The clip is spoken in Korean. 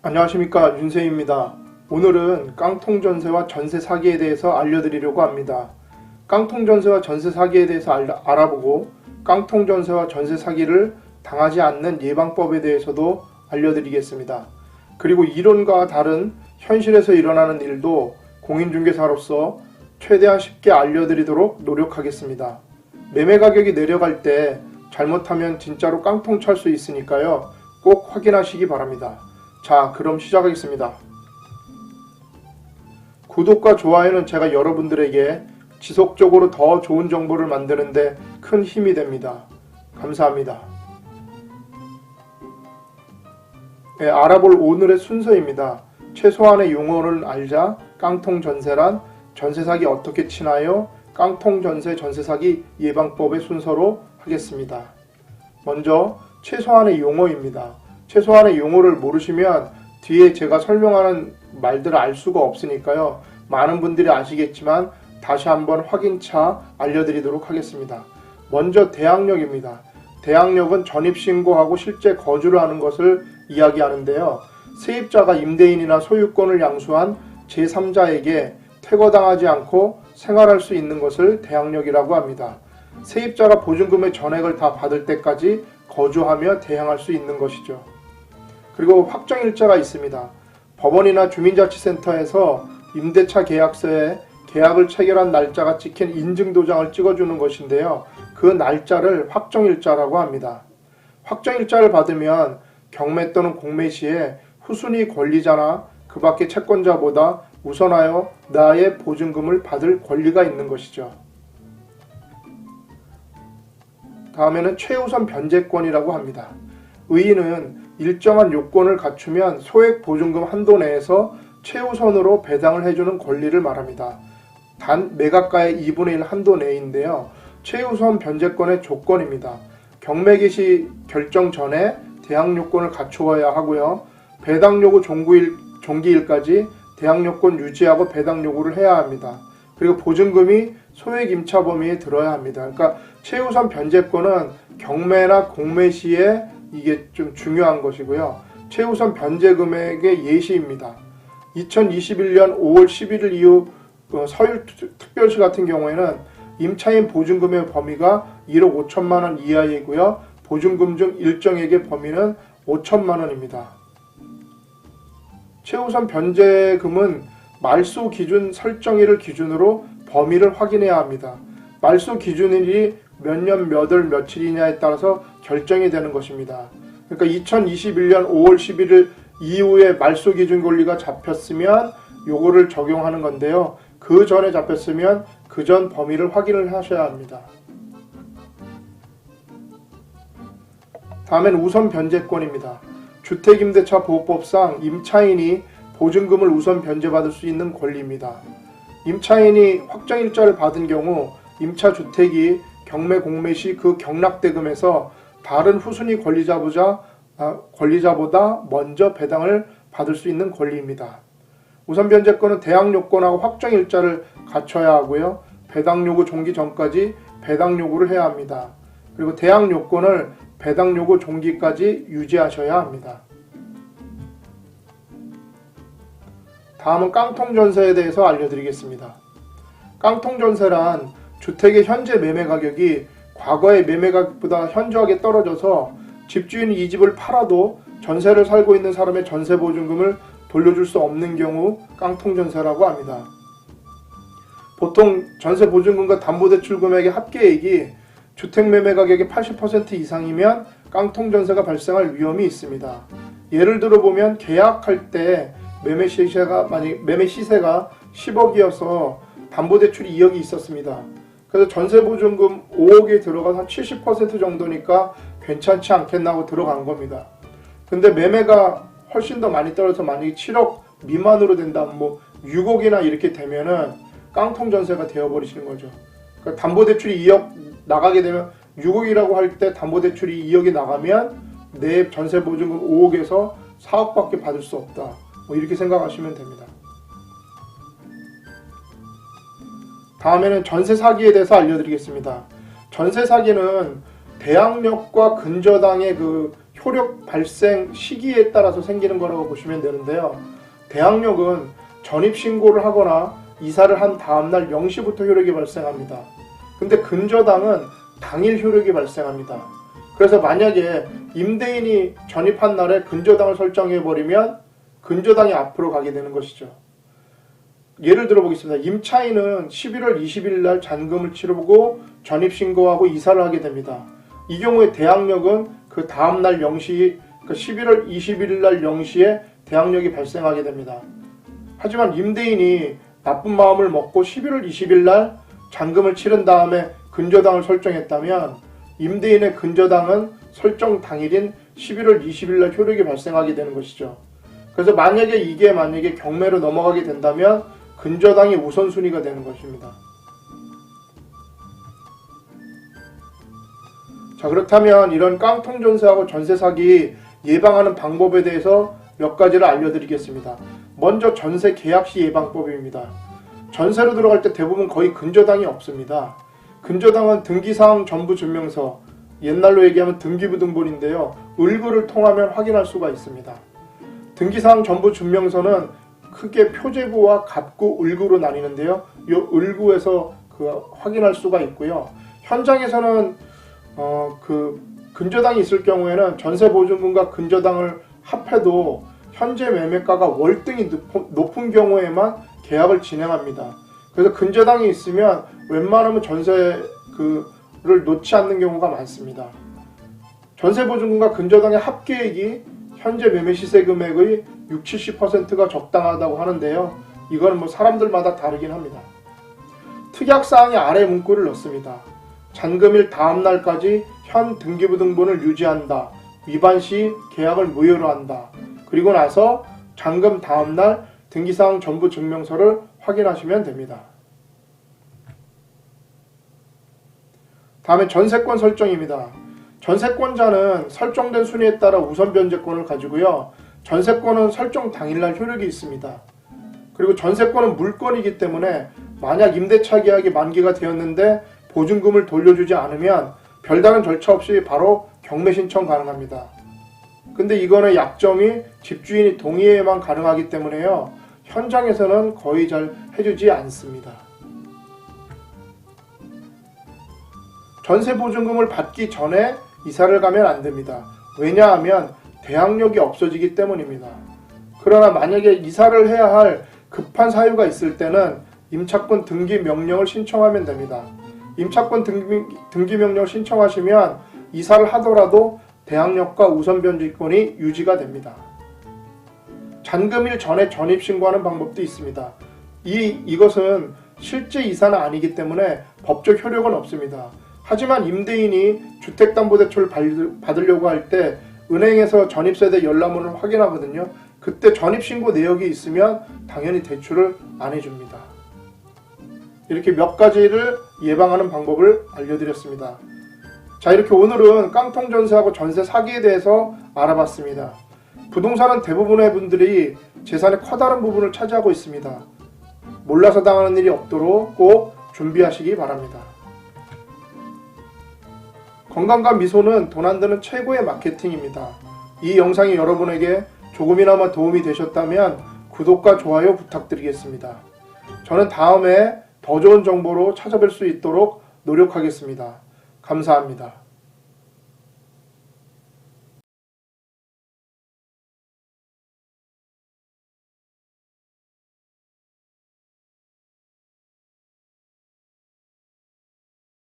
안녕하십니까, 윤세입니다. 오늘은 깡통전세와 전세 사기에 대해서 알려드리려고 합니다. 깡통전세와 전세 사기에 대해서 알아보고 깡통전세와 전세 사기를 당하지 않는 예방법에 대해서도 알려드리겠습니다. 그리고 이론과 다른 현실에서 일어나는 일도 공인중개사로서 최대한 쉽게 알려드리도록 노력하겠습니다. 매매 가격이 내려갈 때 잘못하면 진짜로 깡통 찰 수 있으니까요. 꼭 확인하시기 바랍니다. 자, 그럼 시작하겠습니다. 구독과 좋아요는 제가 여러분들에게 지속적으로 더 좋은 정보를 만드는데 큰 힘이 됩니다. 감사합니다. 네, 알아볼 오늘의 순서입니다. 최소한의 용어를 알자. 깡통전세란 전세사기 어떻게 치나요? 깡통전세 전세사기 예방법의 순서로 하겠습니다. 먼저 최소한의 용어입니다. 최소한의 용어를 모르시면 뒤에 제가 설명하는 말들을 알 수가 없으니까요. 많은 분들이 아시겠지만 다시 한번 확인차 알려드리도록 하겠습니다. 먼저 대항력입니다. 대항력은 전입신고하고 실제 거주를 하는 것을 이야기하는데요. 세입자가 임대인이나 소유권을 양수한 제3자에게 퇴거당하지 않고 생활할 수 있는 것을 대항력이라고 합니다. 세입자가 보증금의 전액을 다 받을 때까지 거주하며 대항할 수 있는 것이죠. 그리고 확정일자가 있습니다. 법원이나 주민자치센터에서 임대차 계약서에 계약을 체결한 날짜가 찍힌 인증도장을 찍어주는 것인데요. 그 날짜를 확정일자라고 합니다. 확정일자를 받으면 경매 또는 공매 시에 후순위 권리자나 그 밖의 채권자보다 우선하여 나의 보증금을 받을 권리가 있는 것이죠. 다음에는 최우선 변제권이라고 합니다. 의인은 일정한 요건을 갖추면 소액 보증금 한도 내에서 최우선으로 배당을 해주는 권리를 말합니다. 단 매각가의 2분의 1 한도 내인데요. 최우선 변제권의 조건입니다. 경매 개시 결정 전에 대항 요건을 갖추어야 하고요. 배당 요구 종기일까지 대항 요건 유지하고 배당 요구를 해야 합니다. 그리고 보증금이 소액 임차 범위에 들어야 합니다. 그러니까 최우선 변제권은 경매나 공매 시에 이게 좀 중요한 것이고요. 최우선 변제 금액의 예시입니다. 2021년 5월 11일 이후 서울특별시 같은 경우에는 임차인 보증금의 범위가 1억 5천만 원 이하이고요. 보증금 중 일정액의 범위는 5천만 원입니다. 최우선 변제금은 말소 기준 설정일을 기준으로 범위를 확인해야 합니다. 말소 기준일이 몇 년 몇 월 며칠이냐에 따라서 결정이 되는 것입니다. 그러니까 2021년 5월 11일 이후에 말소 기준 권리가 잡혔으면 요거를 적용하는 건데요. 그 전에 잡혔으면 그 전 범위를 확인을 하셔야 합니다. 다음엔 우선 변제권입니다. 주택임대차 보호법상 임차인이 보증금을 우선 변제받을 수 있는 권리입니다. 임차인이 확정일자를 받은 경우 임차주택이 경매 공매 시 그 경락대금에서 다른 후순위 권리자보다 먼저 배당을 받을 수 있는 권리입니다. 우선 변제권은 대항 요건하고 확정일자를 갖춰야 하고요. 배당 요구 종기 전까지 배당 요구를 해야 합니다. 그리고 대항 요건을 배당 요구 종기까지 유지하셔야 합니다. 다음은 깡통전세에 대해서 알려드리겠습니다. 깡통전세란 주택의 현재 매매 가격이 과거의 매매 가격보다 현저하게 떨어져서 집주인이 이 집을 팔아도 전세를 살고 있는 사람의 전세 보증금을 돌려줄 수 없는 경우 깡통전세라고 합니다. 보통 전세 보증금과 담보대출 금액의 합계액이 주택 매매 가격의 80% 이상이면 깡통전세가 발생할 위험이 있습니다. 예를 들어 보면 계약할 때 매매 시세가 10억이어서 담보대출이 2억이 있었습니다. 그래서 전세보증금 5억에 들어가서 한 70% 정도니까 괜찮지 않겠나 하고 들어간 겁니다. 근데 매매가 훨씬 더 많이 떨어져서 만약에 7억 미만으로 된다면 6억이나 이렇게 되면은 깡통전세가 되어버리시는 거죠. 그러니까 담보대출이 2억 나가게 되면 6억이라고 할 때 담보대출이 2억이 나가면 내 전세보증금 5억에서 4억밖에 받을 수 없다. 이렇게 생각하시면 됩니다. 다음에는 전세 사기에 대해서 알려드리겠습니다. 전세 사기는 대항력과 근저당의 그 효력 발생 시기에 따라서 생기는 거라고 보시면 되는데요. 대항력은 전입신고를 하거나 이사를 한 다음날 0시부터 효력이 발생합니다. 근데 근저당은 당일 효력이 발생합니다. 그래서 만약에 임대인이 전입한 날에 근저당을 설정해버리면 근저당이 앞으로 가게 되는 것이죠. 예를 들어 보겠습니다. 임차인은 11월 20일 날 잔금을 치르고 전입신고하고 이사를 하게 됩니다. 이 경우에 대항력은 그 다음날 0시, 그 11월 21일 날 0시에 대항력이 발생하게 됩니다. 하지만 임대인이 나쁜 마음을 먹고 11월 20일 날 잔금을 치른 다음에 근저당을 설정했다면 임대인의 근저당은 설정 당일인 11월 20일 날 효력이 발생하게 되는 것이죠. 그래서 이게 만약에 경매로 넘어가게 된다면 근저당이 우선순위가 되는 것입니다. 자, 그렇다면 이런 깡통 전세하고 전세 사기 예방하는 방법에 대해서 몇 가지를 알려드리겠습니다. 먼저 전세 계약 시 예방법입니다. 전세로 들어갈 때 대부분 거의 근저당이 없습니다. 근저당은 등기사항 전부증명서, 옛날로 얘기하면 등기부등본인데요. 을구를 통하면 확인할 수가 있습니다. 등기사항 전부증명서는 크게 표제구와 갑구, 을구로 나뉘는데요. 이 을구에서 확인할 수가 있고요. 현장에서는 근저당이 있을 경우에는 전세보증금과 근저당을 합해도 현재 매매가가 월등히 높은 경우에만 계약을 진행합니다. 그래서 근저당이 있으면 웬만하면 전세를 놓지 않는 경우가 많습니다. 전세보증금과 근저당의 합계액이 현재 매매 시세 금액의 60-70%가 적당하다고 하는데요. 이거는 사람들마다 다르긴 합니다. 특약사항의 아래 문구를 넣습니다. 잔금일 다음 날까지 현 등기부등본을 유지한다. 위반 시 계약을 무효로 한다. 그리고 나서 잔금 다음 날 등기사항 전부 증명서를 확인하시면 됩니다. 다음에 전세권 설정입니다. 전세권자는 설정된 순위에 따라 우선 변제권을 가지고요. 전세권은 설정 당일날 효력이 있습니다. 그리고 전세권은 물권이기 때문에 만약 임대차 계약이 만기가 되었는데 보증금을 돌려주지 않으면 별다른 절차 없이 바로 경매 신청 가능합니다. 근데 이거는 약점이 집주인이 동의해야만 가능하기 때문에요. 현장에서는 거의 잘 해주지 않습니다. 전세보증금을 받기 전에 이사를 가면 안 됩니다. 왜냐하면 대항력이 없어지기 때문입니다. 그러나 만약에 이사를 해야 할 급한 사유가 있을 때는 임차권 등기 명령을 신청하면 됩니다. 임차권 등기 명령을 신청하시면 이사를 하더라도 대항력과 우선 변제권이 유지가 됩니다. 잔금일 전에 전입신고하는 방법도 있습니다. 이것은 실제 이사는 아니기 때문에 법적 효력은 없습니다. 하지만 임대인이 주택담보대출을 받으려고 할 때 은행에서 전입세대 열람문을 확인하거든요. 그때 전입신고 내역이 있으면 당연히 대출을 안 해줍니다. 이렇게 몇 가지를 예방하는 방법을 알려드렸습니다. 자, 이렇게 오늘은 깡통 전세하고 전세 사기에 대해서 알아봤습니다. 부동산은 대부분의 분들이 재산의 커다란 부분을 차지하고 있습니다. 몰라서 당하는 일이 없도록 꼭 준비하시기 바랍니다. 건강과 미소는 돈 안 드는 최고의 마케팅입니다. 이 영상이 여러분에게 조금이나마 도움이 되셨다면 구독과 좋아요 부탁드리겠습니다. 저는 다음에 더 좋은 정보로 찾아뵐 수 있도록 노력하겠습니다. 감사합니다.